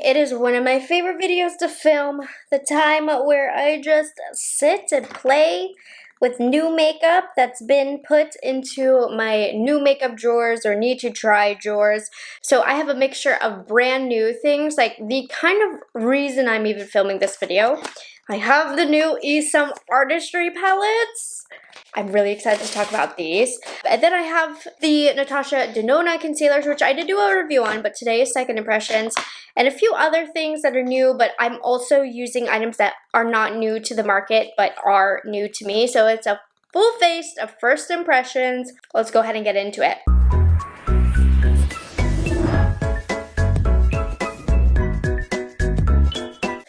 it is one of my favorite videos to film. The time where I just sit and play with new makeup that's been put into my new makeup drawers or need to try drawers. So I have a mixture of brand new things, like the kind of reason I'm even filming this video. I have the new ESUM Artistry palettes. I'm really excited to talk about these. And then I have the Natasha Denona concealers, which I did do a review on, but today is second impressions. And a few other things that are new, but I'm also using items that are not new to the market, but are new to me. So it's a full face of first impressions. Let's go ahead and get into it.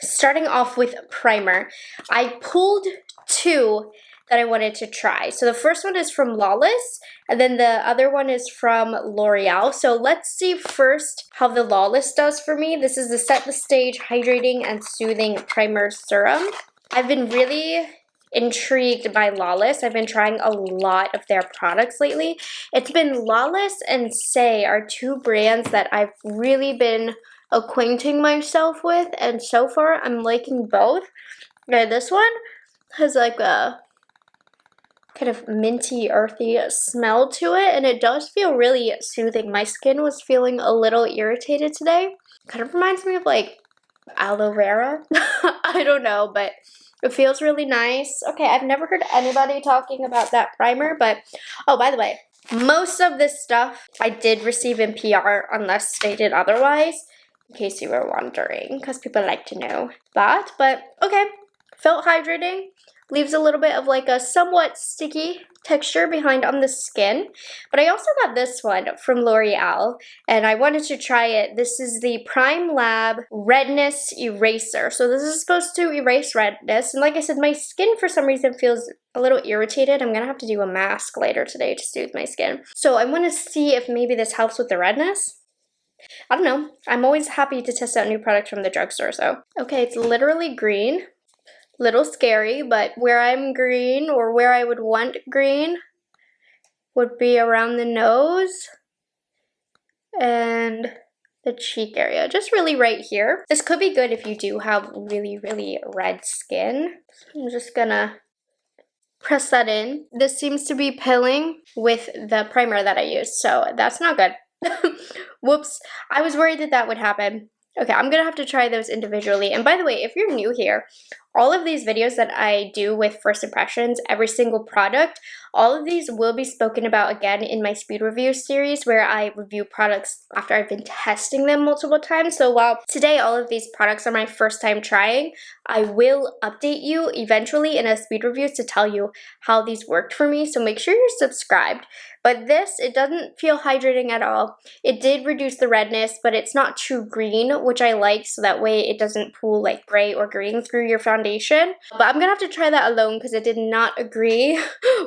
Starting off with primer, I pulled two that I wanted to try. So the first one is from Lawless, and then the other one is from L'Oreal. So let's see first how the Lawless does for me. This is the Set the Stage Hydrating and Soothing Primer Serum. I've been really intrigued by Lawless. I've been trying a lot of their products lately. It's been Lawless and Say are two brands that I've really been acquainting myself with, and so far I'm liking both. Okay, this one has like a kind of minty, earthy smell to it, and it does feel really soothing. My skin was feeling a little irritated today. Kind of reminds me of like aloe vera. I don't know, but it feels really nice. Okay, I've never heard anybody talking about that primer, but oh, by the way, most of this stuff I did receive in PR unless stated otherwise, in case you were wondering, because people like to know that. But okay, felt hydrating. Leaves a little bit of like a somewhat sticky texture behind on the skin. But I also got this one from L'Oreal, and I wanted to try it. This is the Prime Lab Redness Eraser. So this is supposed to erase redness. And like I said, my skin for some reason feels a little irritated. I'm gonna have to do a mask later today to soothe my skin. So I wanna see if maybe this helps with the redness. I don't know. I'm always happy to test out new products from the drugstore, so. Okay, it's literally green. Little scary, but where I'm green, or where I would want green, would be around the nose and the cheek area, just really right here. This could be good if you do have really, really red skin. I'm just gonna press that in. This seems to be pilling with the primer that I used, so that's not good. Whoops, I was worried that that would happen. Okay, I'm gonna have to try those individually. And by the way, if you're new here, all of these videos that I do with first impressions, every single product, all of these will be spoken about again in my speed review series where I review products after I've been testing them multiple times. So while today all of these products are my first time trying, I will update you eventually in a speed review to tell you how these worked for me. So make sure you're subscribed. But this, it doesn't feel hydrating at all. It did reduce the redness, but it's not too green, which I like, so that way it doesn't pool like gray or green through your foundation. But I'm gonna have to try that alone because it did not agree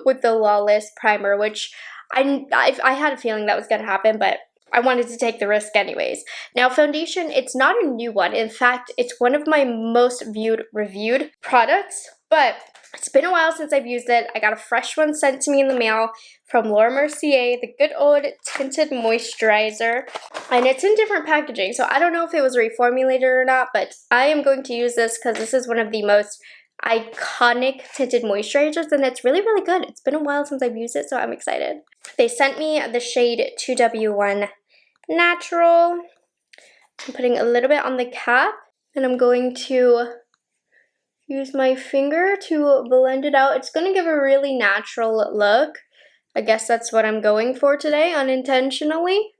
with the Lawless primer, which I had a feeling that was gonna happen, but I wanted to take the risk anyways. Now foundation, it's not a new one. In fact, it's one of my most reviewed products, but it's been a while since I've used it. I got a fresh one sent to me in the mail from Mercier, the good old tinted moisturizer, and it's in different packaging, so I don't know if it was reformulated or not, but I am going to use this because this is one of the most iconic tinted moisturizers, and it's really, really good. It's been a while since I've used it, so I'm excited. They sent me the shade 2W1 Natural. I'm putting a little bit on the cap, and I'm going to use my finger to blend it out. It's going to give a really natural look. I guess that's what I'm going for today, unintentionally.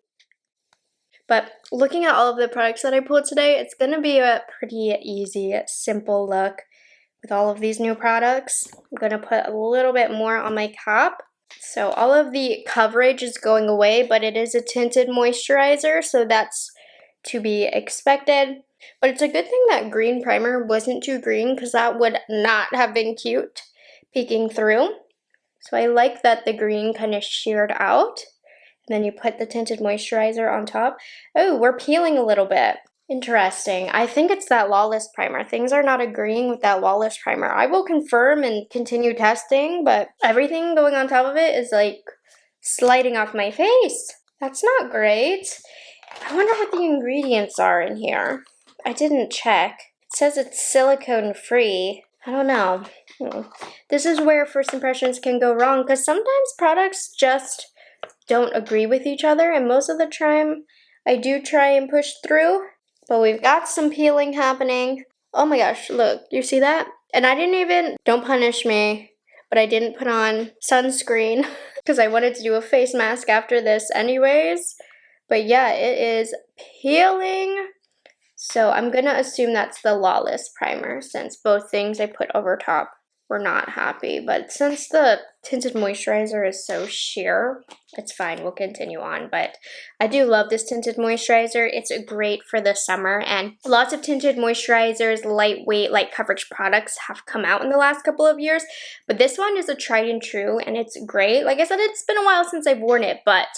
But looking at all of the products that I pulled today, it's going to be a pretty easy, simple look with all of these new products. I'm going to put a little bit more on my cap. So all of the coverage is going away, but it is a tinted moisturizer, so that's to be expected. But it's a good thing that green primer wasn't too green, because that would not have been cute peeking through. So I like that the green kind of sheared out. And then you put the tinted moisturizer on top. Oh, we're peeling a little bit. Interesting. I think it's that Lawless primer. Things are not agreeing with that Lawless primer. I will confirm and continue testing, but everything going on top of it is like sliding off my face. That's not great. I wonder what the ingredients are in here. I didn't check. It says it's silicone free. I don't know. This is where first impressions can go wrong because sometimes products just don't agree with each other, and most of the time I do try and push through, but we've got some peeling happening. Oh my gosh, look, you see that? And I didn't even, don't punish me, but I didn't put on sunscreen because I wanted to do a face mask after this anyways. But yeah, it is peeling. So I'm gonna assume that's the Lawless primer since both things I put over top were not happy. But since the tinted moisturizer is so sheer, it's fine, we'll continue on. But I do love this tinted moisturizer. It's great for the summer, and lots of tinted moisturizers, lightweight, light coverage products have come out in the last couple of years. But this one is a tried and true, and it's great. Like I said, it's been a while since I've worn it, but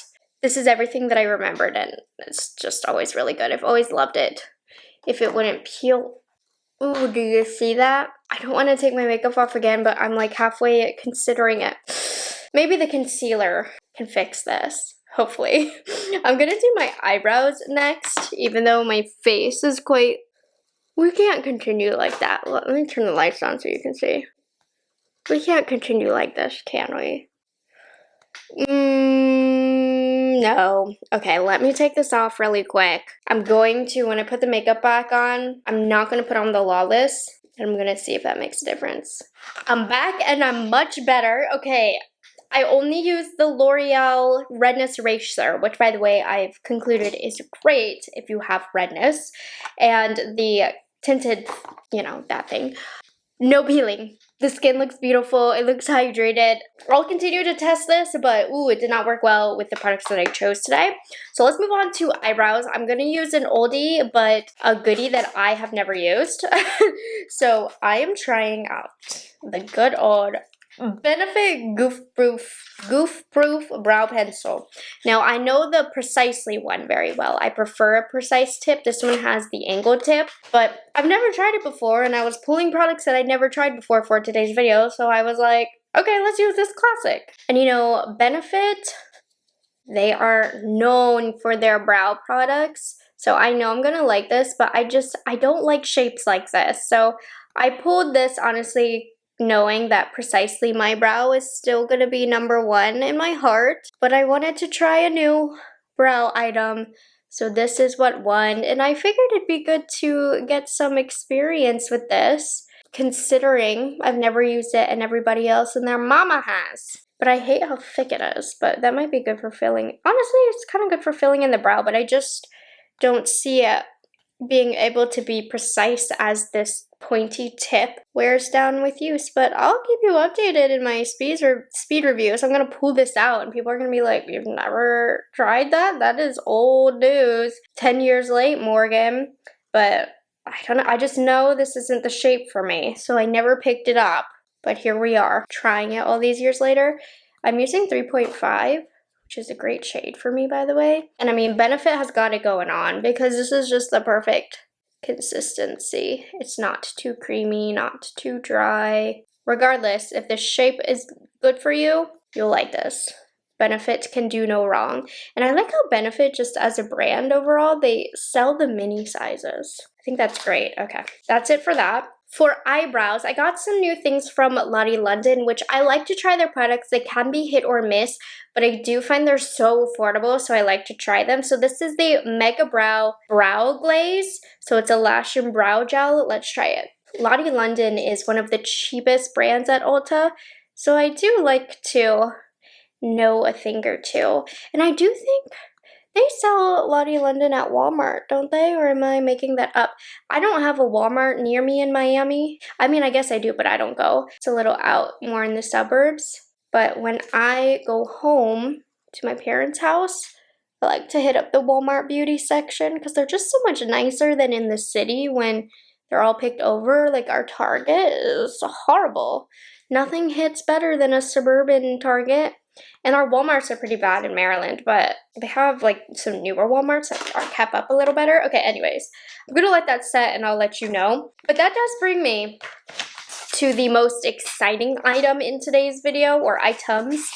this is everything that I remembered, and it's just always really good. I've always loved it. If it wouldn't peel. Ooh, do you see that? I don't want to take my makeup off again, but I'm like halfway considering it. Maybe the concealer can fix this, hopefully. I'm gonna do my eyebrows next, even though my face is quite... We can't continue like that. Let me turn the lights on so you can see. We can't continue like this, can we? No. Okay, let me take this off really quick. I'm going to, when I put the makeup back on, I'm not going to put on the Lawless, and I'm going to see if that makes a difference. I'm back, and I'm much better. Okay, I only use the L'Oreal Redness Eraser, which, by the way, I've concluded is great if you have redness, and the tinted, you know, that thing. No peeling. The skin looks beautiful. It looks hydrated. I'll continue to test this, but ooh, it did not work well with the products that I chose today. So let's move on to eyebrows. I'm going to use an oldie, but a goodie that I have never used. So I am trying out the good old Benefit Goof Proof Brow Pencil. Now, I know the Precisely one very well. I prefer a precise tip. This one has the angled tip, but I've never tried it before, and I was pulling products that I'd never tried before for today's video, so I was like, okay, let's use this classic. And you know, Benefit, they are known for their brow products, so I know I'm gonna like this, but I don't like shapes like this. So I pulled this, honestly, knowing that Precisely my brow is still going to be #1 in my heart, but I wanted to try a new brow item, so this is what won, and I figured it'd be good to get some experience with this, considering I've never used it and everybody else and their mama has. But I hate how thick it is, but that might be good for filling. Honestly, it's kind of good for filling in the brow, but I just don't see it being able to be precise as this pointy tip wears down with use. But I'll keep you updated in my speed review. So I'm going to pull this out and people are going to be like, you've never tried that? That is old news. 10 years late, Morgan. But I don't know. I just know this isn't the shape for me. So I never picked it up. But here we are, trying it all these years later. I'm using 3.5. which is a great shade for me, by the way. And I mean, Benefit has got it going on because this is just the perfect consistency. It's not too creamy, not too dry. Regardless, if the shape is good for you, you'll like this. Benefit can do no wrong. And I like how Benefit, just as a brand overall, they sell the mini sizes. I think that's great. Okay, that's it for that. For eyebrows, I got some new things from Lottie London, which I like to try their products. They can be hit or miss, but I do find they're so affordable, so I like to try them. So this is the Mega Brow Glaze. So it's a lash and brow gel. Let's try it. Lottie London is one of the cheapest brands at Ulta, so I do like to know a thing or two. And I do think they sell Lottie London at Walmart, don't they? Or am I making that up? I don't have a Walmart near me in Miami. I mean, I guess I do, but I don't go. It's a little out more in the suburbs. But when I go home to my parents' house, I like to hit up the Walmart beauty section because they're just so much nicer than in the city when they're all picked over. Like our Target is horrible. Nothing hits better than a suburban Target. And our Walmarts are pretty bad in Maryland, but they have like some newer Walmarts that are kept up a little better. Okay, anyways, I'm gonna let that set and I'll let you know. But that does bring me to the most exciting item in today's video, or items.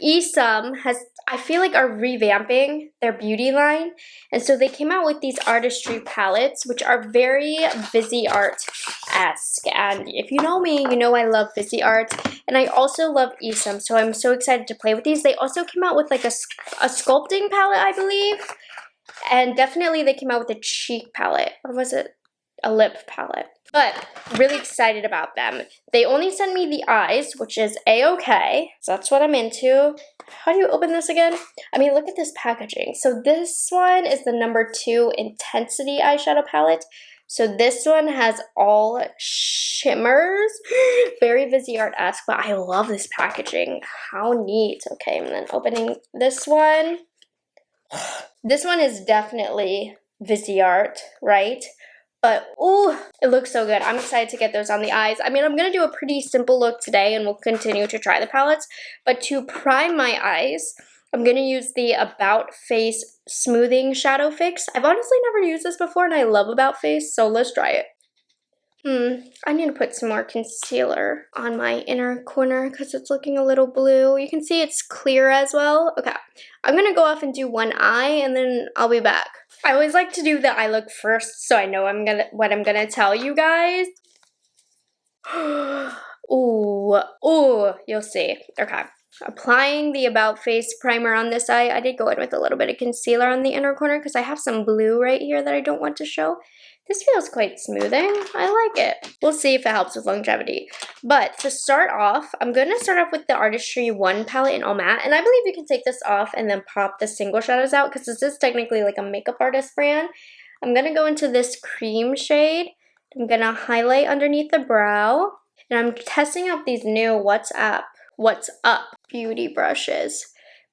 ESUM has I feel like, are revamping their beauty line. And so they came out with these Artistry palettes, which are very Viseart-esque. And if you know me, you know I love Viseart. And I also love ESUM, so I'm so excited to play with these. They also came out with like a sculpting palette, I believe. And definitely they came out with a cheek palette. Or was it a lip palette? But really excited about them. They only sent me the eyes, which is A-okay. So that's what I'm into. How do you open this again? I mean, look at this packaging. So this one is the number 2 Intensity eyeshadow palette. So this one has all shimmers. Very Viseart-esque, but I love this packaging. How neat. Okay, and then opening this one. This one is definitely Viseart, right? But, ooh, it looks so good. I'm excited to get those on the eyes. I mean, I'm going to do a pretty simple look today, and we'll continue to try the palettes. But to prime my eyes, I'm going to use the About Face Smoothing Shadow Fix. I've honestly never used this before, and I love About Face, so let's try it. I need to put some more concealer on my inner corner because it's looking a little blue. You can see it's clear as well. Okay, I'm going to go off and do one eye, and then I'll be back. I always like to do the eye look first, so I know what I'm gonna tell you guys. Ooh, you'll see. Okay, applying the About Face primer on this eye. I did go in with a little bit of concealer on the inner corner because I have some blue right here that I don't want to show. This feels quite smoothing. I like it. We'll see if it helps with longevity. But to start off, I'm going to start off with the Artistry 1 palette in all matte. And I believe you can take this off and then pop the single shadows out because this is technically like a makeup artist brand. I'm going to go into this cream shade. I'm going to highlight underneath the brow. And I'm testing out these new What's Up beauty brushes.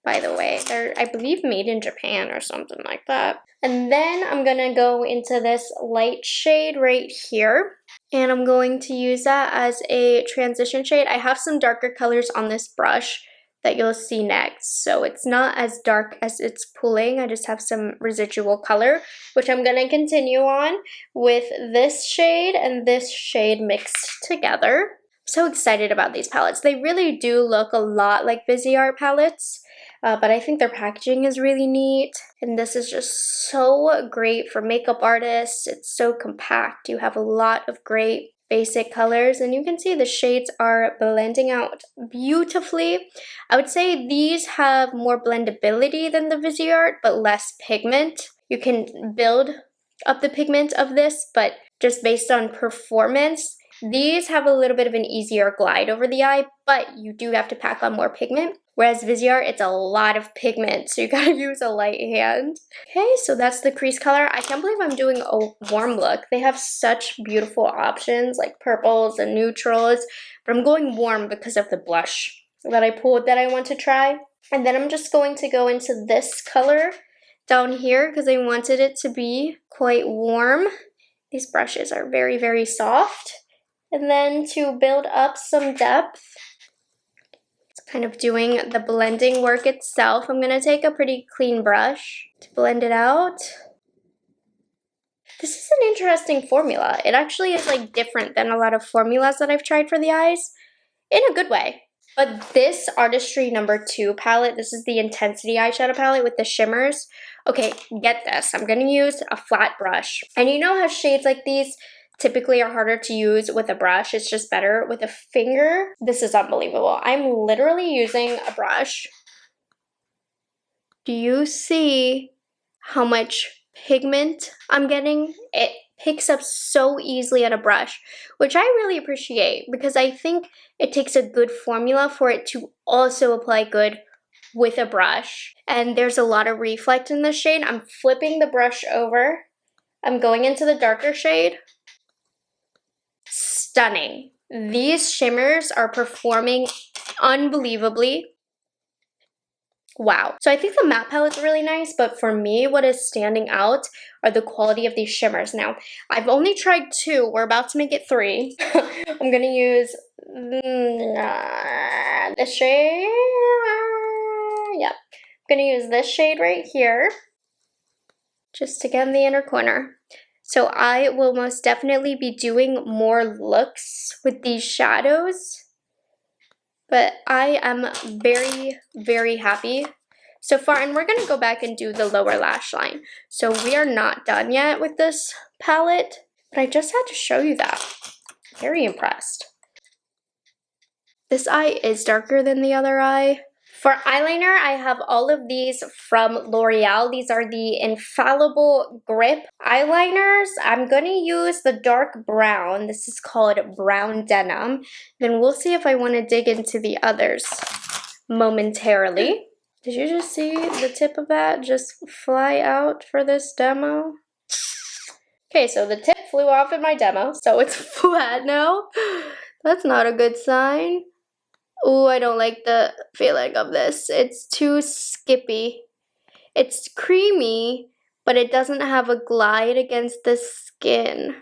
By the way, they're, I believe, made in Japan or something like that. And then I'm going to go into this light shade right here. And I'm going to use that as a transition shade. I have some darker colors on this brush that you'll see next. So it's not as dark as it's pulling. I just have some residual color, which I'm going to continue on with this shade and this shade mixed together. I'm so excited about these palettes. They really do look a lot like Viseart palettes. But I think their packaging is really neat. And this is just so great for makeup artists. It's so compact. You have a lot of great basic colors. And you can see the shades are blending out beautifully. I would say these have more blendability than the Viseart, but less pigment. You can build up the pigment of this, but just based on performance, these have a little bit of an easier glide over the eye, but you do have to pack on more pigment. Whereas Viseart, it's a lot of pigment, so you gotta use a light hand. Okay, so that's the crease color. I can't believe I'm doing a warm look. They have such beautiful options like purples and neutrals, but I'm going warm because of the blush that I pulled that I want to try. And then I'm just going to go into this color down here because I wanted it to be quite warm. These brushes are very, very soft. And then to build up some depth, kind of doing the blending work itself, I'm going to take a pretty clean brush to blend it out. This is an interesting formula. It actually is like different than a lot of formulas that I've tried for the eyes in a good way. But this Artistry number 2 palette, this is the Intensity eyeshadow palette with the shimmers. Okay, get this. I'm going to use a flat brush. And you know how shades like these typically are harder to use with a brush. It's just better with a finger. This is unbelievable. I'm literally using a brush. Do you see how much pigment I'm getting? It picks up so easily on a brush, which I really appreciate because I think it takes a good formula for it to also apply good with a brush. And there's a lot of reflect in this shade. I'm flipping the brush over. I'm going into the darker shade. Stunning. These shimmers are performing unbelievably. Wow. So I think the matte palette's really nice, but for me, what is standing out are the quality of these shimmers. Now, I've only tried 2. We're about to make it 3. I'm going to use this shade. Yeah. I'm going to use this shade right here just to get in the inner corner. So I will most definitely be doing more looks with these shadows, but I am very, very happy so far, and we're going to go back and do the lower lash line. So we are not done yet with this palette, but I just had to show you that. Very impressed. This eye is darker than the other eye. For eyeliner, I have all of these from L'Oreal. These are the Infallible Grip eyeliners. I'm going to use the dark brown. This is called Brown Denim. Then we'll see if I want to dig into the others momentarily. Did you just see the tip of that just fly out for this demo? Okay, so the tip flew off in my demo, so it's flat now. That's not a good sign. Ooh, I don't like the feeling of this. It's too skippy. It's creamy, but it doesn't have a glide against the skin.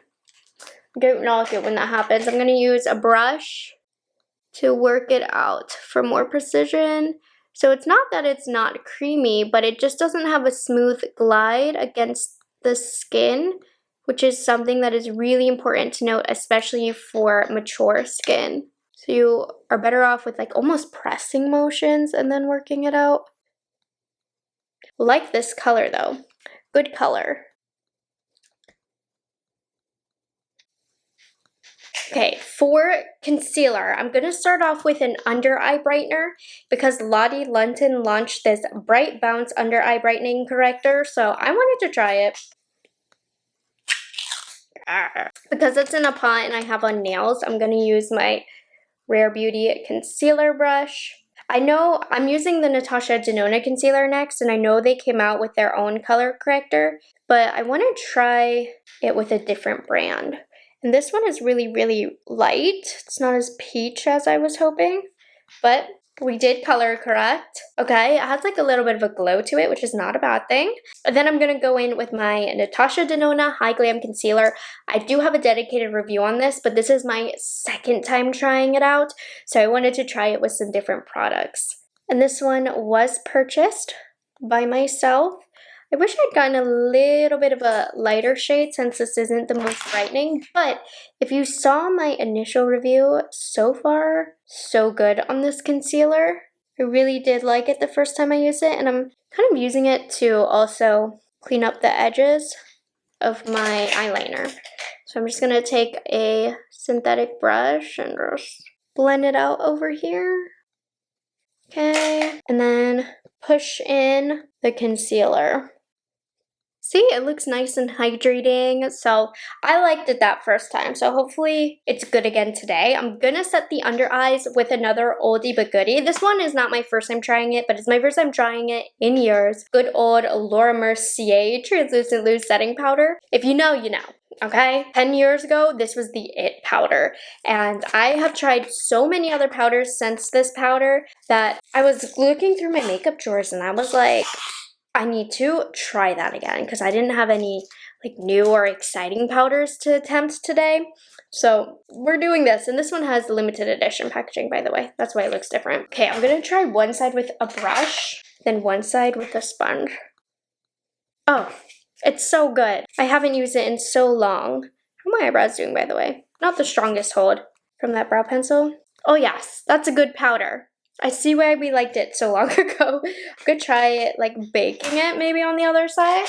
I don't like it when that happens. I'm going to use a brush to work it out for more precision. So it's not that it's not creamy, but it just doesn't have a smooth glide against the skin, which is something that is really important to note, especially for mature skin. So you are better off with like almost pressing motions and then working it out. Like this color though. Good color. Okay, for concealer, I'm going to start off with an under eye brightener because Lottie London launched this Bright Bounce under eye brightening corrector, so I wanted to try it. Because it's in a pot and I have on nails, I'm going to use my Rare Beauty concealer brush. I know I'm using the Natasha Denona concealer next, and I know they came out with their own color corrector, but I want to try it with a different brand. And this one is really, really light. It's not as peach as I was hoping, but we did color correct. Okay, it has like a little bit of a glow to it, which is not a bad thing. And then I'm going to go in with my Natasha Denona High Glam Concealer. I do have a dedicated review on this, but this is my second time trying it out, so I wanted to try it with some different products. And this one was purchased by myself. I wish I'd gotten a little bit of a lighter shade since this isn't the most brightening, but if you saw my initial review, so far, so good on this concealer. I really did like it the first time I used it, and I'm kind of using it to also clean up the edges of my eyeliner. So I'm just going to take a synthetic brush and just blend it out over here. Okay, and then push in the concealer. See, it looks nice and hydrating, so I liked it that first time, so hopefully it's good again today. I'm gonna set the under eyes with another oldie but goodie. This one is not my first time trying it, but it's my first time trying it in years. Good old Laura Mercier Translucent Loose Setting Powder. If you know, you know. Okay, 10 years ago, this was the it powder, and I have tried so many other powders since this powder that I was looking through my makeup drawers and I was like, I need to try that again because I didn't have any like new or exciting powders to attempt today. So we're doing this, and this one has limited edition packaging, by the way. That's why it looks different. Okay, I'm gonna try one side with a brush, then one side with a sponge. Oh, it's so good. I haven't used it in so long. How are my eyebrows doing, by the way? Not the strongest hold from that brow pencil. Oh yes, that's a good powder. I see why we liked it so long ago. I'm gonna try it, like baking it maybe on the other side.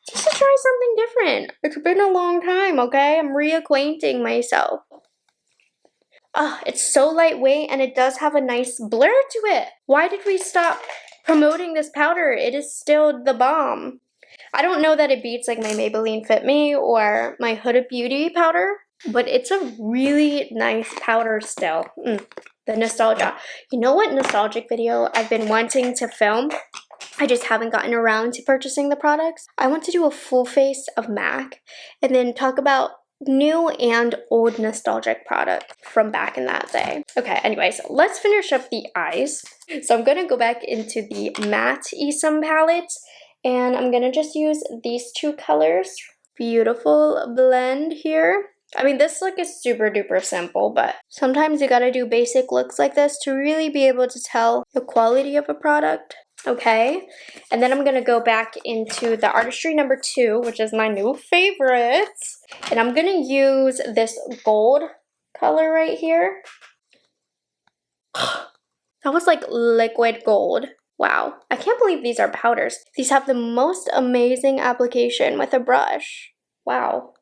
Just to try something different. It's been a long time, okay? I'm reacquainting myself. Oh, it's so lightweight and it does have a nice blur to it. Why did we stop promoting this powder? It is still the bomb. I don't know that it beats like my Maybelline Fit Me or my Huda Beauty powder, but it's a really nice powder still. The nostalgia. You know what nostalgic video I've been wanting to film? I just haven't gotten around to purchasing the products. I want to do a full face of MAC and then talk about new and old nostalgic products from back in that day. Okay, anyways, let's finish up the eyes. So I'm going to go back into the matte ESUM palette, and I'm going to just use these two colors. Beautiful blend here. I mean, this look is super duper simple, but sometimes you gotta do basic looks like this to really be able to tell the quality of a product. Okay, and then I'm gonna go back into the Artistry number 2, which is my new favorite, and I'm gonna use this gold color right here. That was like liquid gold. Wow, I can't believe these are powders. These have the most amazing application with a brush. Wow.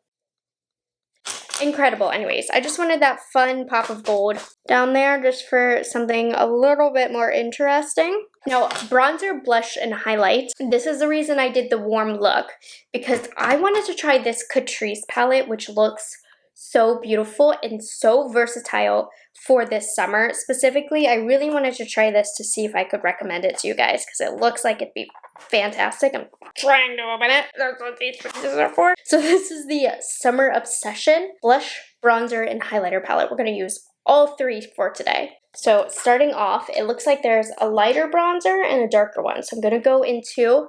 Incredible. Anyways, I just wanted that fun pop of gold down there just for something a little bit more interesting. Now, bronzer, blush, and highlight. This is the reason I did the warm look, because I wanted to try this Catrice palette, which looks so beautiful and so versatile for this summer. Specifically, I really wanted to try this to see if I could recommend it to you guys, because it looks like it'd be fantastic. I'm trying to open it. That's what these pieces are for. So this is the Summer Obsession blush, bronzer, and highlighter palette. We're going to use all three for today. So starting off, it looks like there's a lighter bronzer and a darker one. So I'm going to go into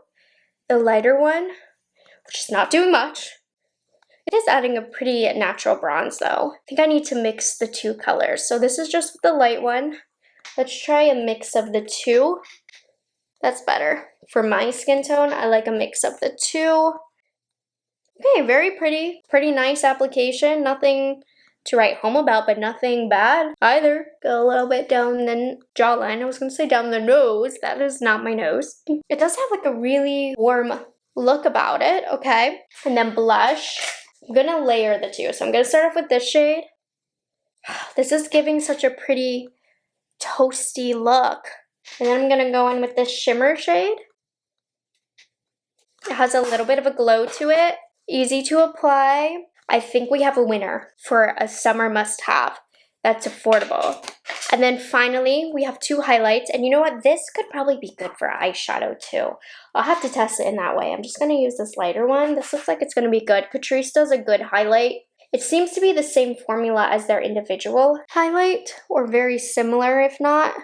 the lighter one, which is not doing much. It is adding a pretty natural bronze though. I think I need to mix the two colors. So this is just the light one. Let's try a mix of the two. That's better. For my skin tone, I like a mix of the two. Okay, very pretty. Pretty nice application. Nothing to write home about, but nothing bad either. Go a little bit down the jawline. I was going to say down the nose. That is not my nose. It does have like a really warm look about it. Okay. And then blush. I'm going to layer the two. So I'm going to start off with this shade. This is giving such a pretty toasty look. And then I'm going to go in with this shimmer shade. It has a little bit of a glow to it. Easy to apply. I think we have a winner for a summer must-have that's affordable. And then finally, we have two highlights. And you know what? This could probably be good for eyeshadow too. I'll have to test it in that way. I'm just going to use this lighter one. This looks like it's going to be good. Catrice does a good highlight. It seems to be the same formula as their individual highlight, or very similar if not.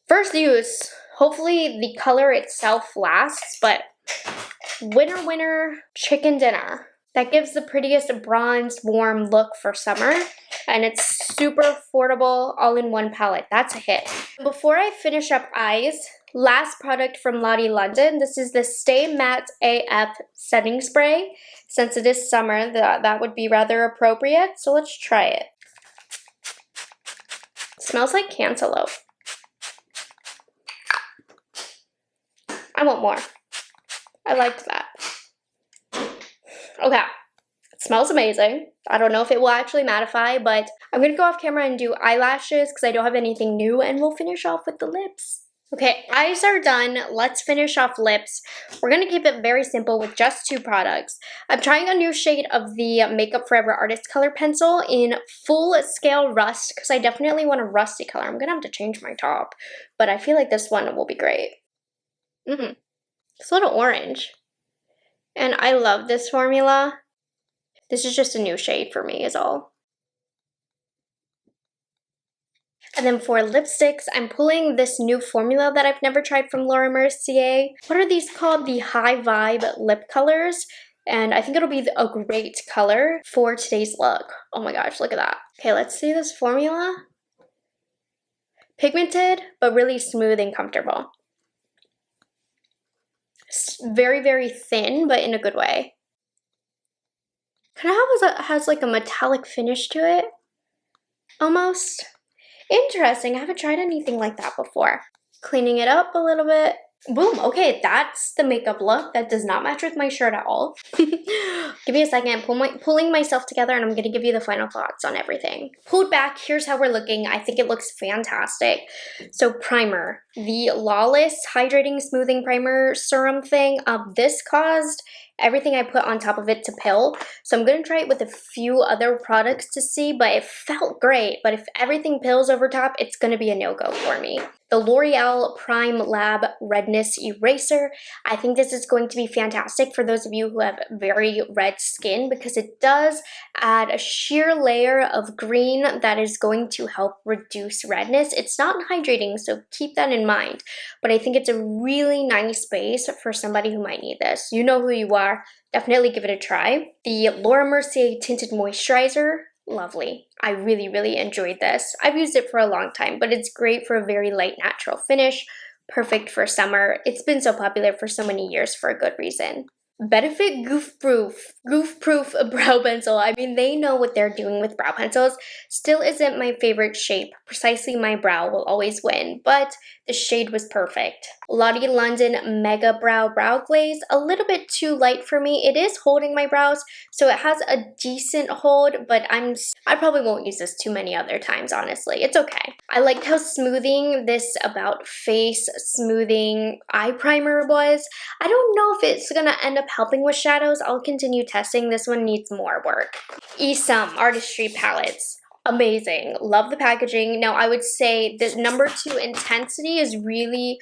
First use. Hopefully the color itself lasts, but winner, winner, chicken dinner. That gives the prettiest bronze warm look for summer, and it's super affordable, all in one palette. That's a hit. Before I finish up eyes, last product from Lottie London. This is the Stay Matte AF setting spray. Since it is summer, that would be rather appropriate, so let's try it. It smells like cantaloupe. I want more. I liked that. Okay, it smells amazing. I don't know if it will actually mattify, but I'm going to go off camera and do eyelashes because I don't have anything new, and we'll finish off with the lips. Okay, eyes are done. Let's finish off lips. We're going to keep it very simple with just two products. I'm trying a new shade of the Makeup Forever Artist Color Pencil in Full Scale Rust because I definitely want a rusty color. I'm going to have to change my top, but I feel like this one will be great. It's a little orange. And I love this formula. This is just a new shade for me is all. And then for lipsticks, I'm pulling this new formula that I've never tried from Laura Mercier. What are these called? The High Vibe lip colors. And I think it'll be a great color for today's look. Oh my gosh, look at that. Okay, let's see this formula. Pigmented, but really smooth and comfortable. Very, very thin, but in a good way. Kind of has like a metallic finish to it, almost. Interesting, I haven't tried anything like that before. Cleaning it up a little bit. Boom, okay, that's the makeup look. That does not match with my shirt at all. Give me a second, pulling myself together, and I'm gonna give you the final thoughts on everything. Pulled back, here's how we're looking. I think it looks fantastic. So primer, the Lawless Hydrating Smoothing Primer Serum thing, this caused everything I put on top of it to pill. So I'm gonna try it with a few other products to see, but it felt great. But if everything pills over top, it's gonna be a no-go for me. The L'Oreal Prime Lab Redness Eraser. I think this is going to be fantastic for those of you who have very red skin because it does add a sheer layer of green that is going to help reduce redness. It's not hydrating, so keep that in mind. But I think it's a really nice base for somebody who might need this. You know who you are. Definitely give it a try. The Laura Mercier Tinted Moisturizer. Lovely. I really, really enjoyed this. I've used it for a long time, but it's great for a very light natural finish. Perfect for summer. It's been so popular for so many years for a good reason. Benefit Goof Proof Brow Pencil. I mean, they know what they're doing with brow pencils. Still isn't my favorite shape. Precisely my brow will always win, but the shade was perfect. Lottie London Mega Brow Glaze. A little bit too light for me. It is holding my brows, so it has a decent hold, but I probably won't use this too many other times, honestly. It's okay. I liked how smoothing this About Face smoothing eye primer was. I don't know if it's gonna end up helping with shadows. I'll continue testing. This one needs more work. ESUM Artistry palettes. Amazing. Love the packaging. Now, I would say the number 2 intensity is really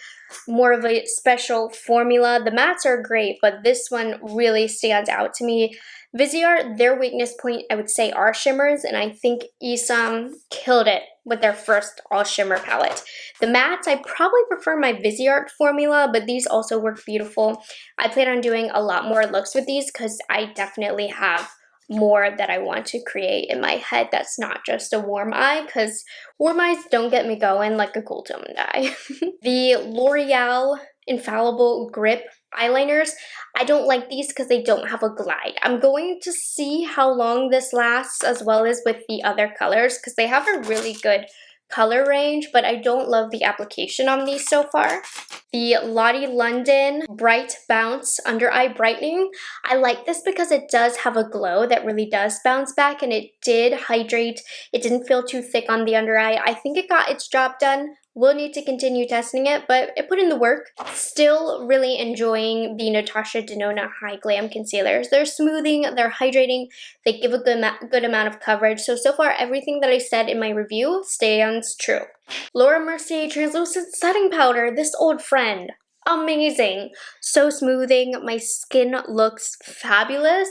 more of a special formula. The mattes are great, but this one really stands out to me. Viseart, their weakness point, I would say, are shimmers, and I think ESUM killed it with their first all shimmer palette. The mattes, I probably prefer my Viseart formula, but these also work beautiful. I plan on doing a lot more looks with these because I definitely have more that I want to create in my head that's not just a warm eye, because warm eyes don't get me going like a cool tone dye. The L'Oreal Infallible Grip eyeliners, I don't like these because they don't have a glide. I'm going to see how long this lasts as well as with the other colors because they have a really good color range, but I don't love the application on these so far. The Lottie London Bright Bounce Under Eye Brightening. I like this because it does have a glow that really does bounce back, and it did hydrate. It didn't feel too thick on the under eye. I think it got its job done. We'll need to continue testing it, but it put in the work. Still really enjoying the Natasha Denona High Glam Concealers. They're smoothing, they're hydrating, they give a good amount of coverage. So far, everything that I said in my review stands true. Laura Mercier Translucent Setting Powder, this old friend. Amazing. So smoothing. My skin looks fabulous.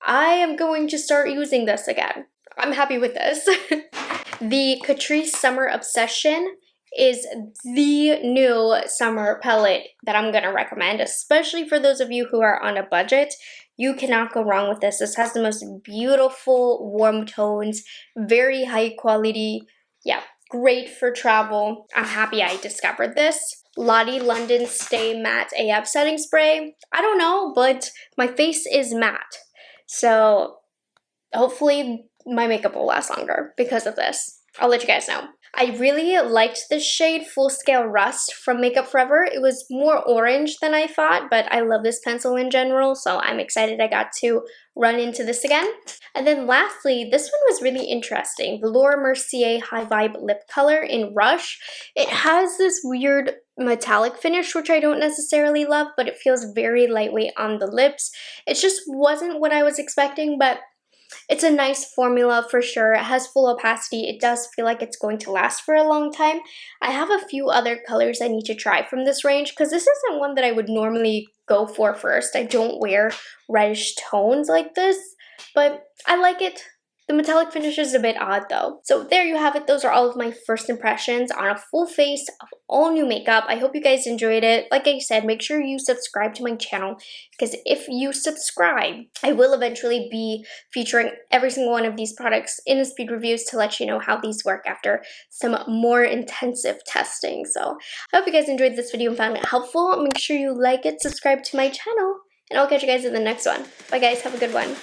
I am going to start using this again. I'm happy with this. The Catrice Summer Obsession is the new summer palette that I'm gonna recommend, especially for those of you who are on a budget. You cannot go wrong with this. This has the most beautiful warm tones, very high quality. Yeah, great for travel. I'm happy I discovered this. Lottie London Stay Matte AF Setting Spray. I don't know, but my face is matte. So hopefully my makeup will last longer because of this. I'll let you guys know. I really liked this shade Full Scale Rust from Makeup Forever. It was more orange than I thought, but I love this pencil in general, so I'm excited I got to run into this again. And then lastly, this one was really interesting. The Laura Mercier High Vibe Lip Color in Rush. It has this weird metallic finish, which I don't necessarily love, but it feels very lightweight on the lips. It just wasn't what I was expecting, but it's a nice formula for sure. It has full opacity. It does feel like it's going to last for a long time. I have a few other colors I need to try from this range because this isn't one that I would normally go for first. I don't wear reddish tones like this, but I like it. The metallic finish is a bit odd though. So there you have it. Those are all of my first impressions on a full face of all new makeup. I hope you guys enjoyed it. Like I said, make sure you subscribe to my channel because if you subscribe, I will eventually be featuring every single one of these products in the speed reviews to let you know how these work after some more intensive testing. So I hope you guys enjoyed this video and found it helpful. Make sure you like it, subscribe to my channel, and I'll catch you guys in the next one. Bye guys, have a good one.